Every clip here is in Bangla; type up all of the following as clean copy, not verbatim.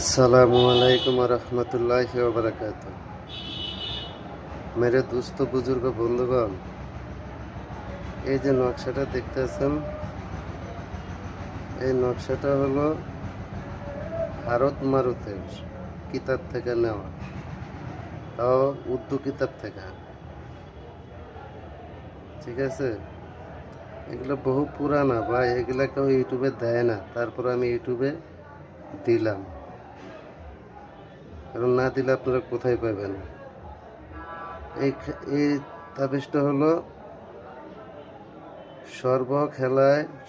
আসসালামু আলাইকুম রহমতুল্লাহি ওয়া বারাকাতুহু। মেরে দুস্থ বুজুর্গ বন্ধুগণ, এই যে নকশাটা দেখতেছেন, এই নকশাটা হলো ভারত মারুতের কিতাব থেকে নেওয়া, তাও উর্দু কিতাব থেকে। ঠিক আছে, এগুলো বহু পুরানা বা এগুলা কেউ ইউটিউবে দেয় না, তারপর আমি ইউটিউবে দিলাম, কারণ না দিলে আপনারা কোথায় পাবেন। এই তাবিজটা হলো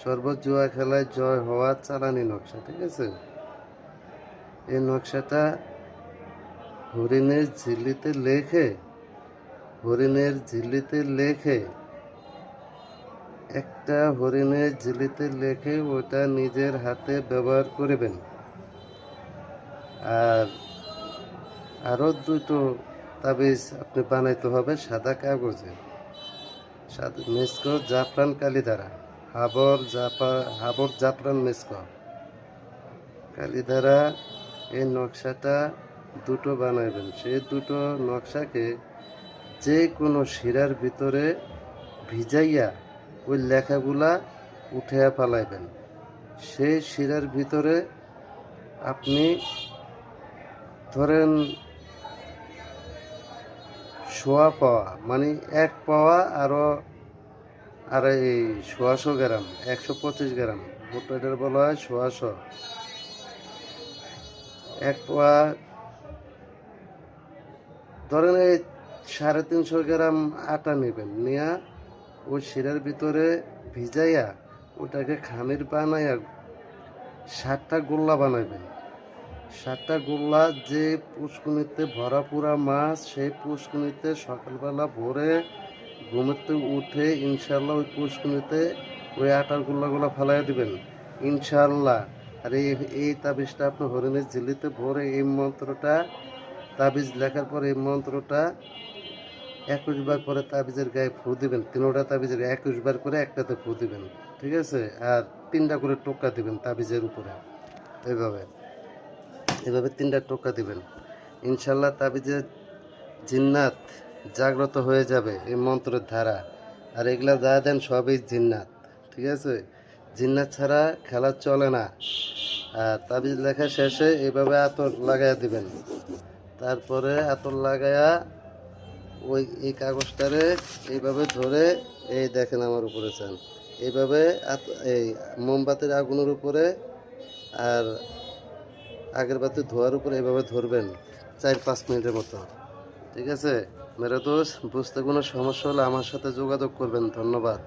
সর্বজুয়া খেলায় জয় হওয়া চালানি নকশা। ঠিক আছে, এই নকশাটা হরিণের ঝিল্লিতে লেখে একটা হরিণের ঝিল্লিতে লেখে ওটা নিজের হাতে ব্যবহার করবেন। আর আরও দুটো তাবিজ আপনি বানাইতে হবে সাদা কাগজে, মেসকো জাফরান কালি দ্বারা, হাবর জাফরান মেসকো কালি দ্বারা এই নকশাটা দুটো বানাইবেন। সেই দুটো নকশাকে যে কোনো শিরার ভিতরে ভিজাইয়া ওই লেখাগুলা উঠে ফেলাইবেন। সেই শিরার ভিতরে আপনি ধরেন সোয়া পাওয়া, মানে 1 পাওয়া আর এই 100 গ্রাম, 125 গ্রাম, এটার বলা হয় 100। 1 পাওয়া ধরেন এই 350 গ্রাম আটা নেবেন, নিয়ে ওই শিরার ভিতরে ভিজাইয়া ওটাকে খামির বানাইয়া 7টা গোল্লা বানাইবেন। 7টা গোল্লা যে পুষ্কুনিতে ভরা পুরা মাছ, সেই পুষ্কুনিতে সকালবেলা ভোরে ঘুমোতে উঠে ইনশাল্লাহ ওই পুষ্কুনিতে ওই আটার গোল্লাগুলো ফেলাইয়া দিবেন ইনশাল্লাহ। আর এই তাবিজটা আপনি হরিণের ঝিল্লিতে ভরে এই মন্ত্রটা, তাবিজ লেখার পরে এই মন্ত্রটা 21 বার পরে তাবিজের গায়ে ফু দিবেন। 3টা তাবিজের 21 বার করে একটাতে ফু দিবেন। ঠিক আছে, আর 3টা করে টোকা দিবেন তাবিজের উপরে। এভাবে 3টা টোকা দিবেন ইনশাল্লাহ। তাবিজের জিন্নাত জাগ্রত হয়ে যাবে এই মন্ত্রের ধারা। আর এগুলা যা দেন সবই জিন্নাত। ঠিক আছে, জিন্নাত ছাড়া খেলা চলে না। আর তাবিজ লেখা শেষে এইভাবে আতর লাগাইয়া দিবেন। তারপরে আতর লাগাইয়া এই কাগজটারে এইভাবে ধরে, এই দেখেন আমার উপরে চান, এইভাবে এই মোমবাতির আগুনের উপরে আর আগের বাতি ধোয়ার উপরে এইভাবে ধরবেন 4-5 মিনিটের মতো। ঠিক আছে মেরে দোস্ত, বুঝতে কোনো সমস্যা হলে আমার সাথে যোগাযোগ করবেন। ধন্যবাদ।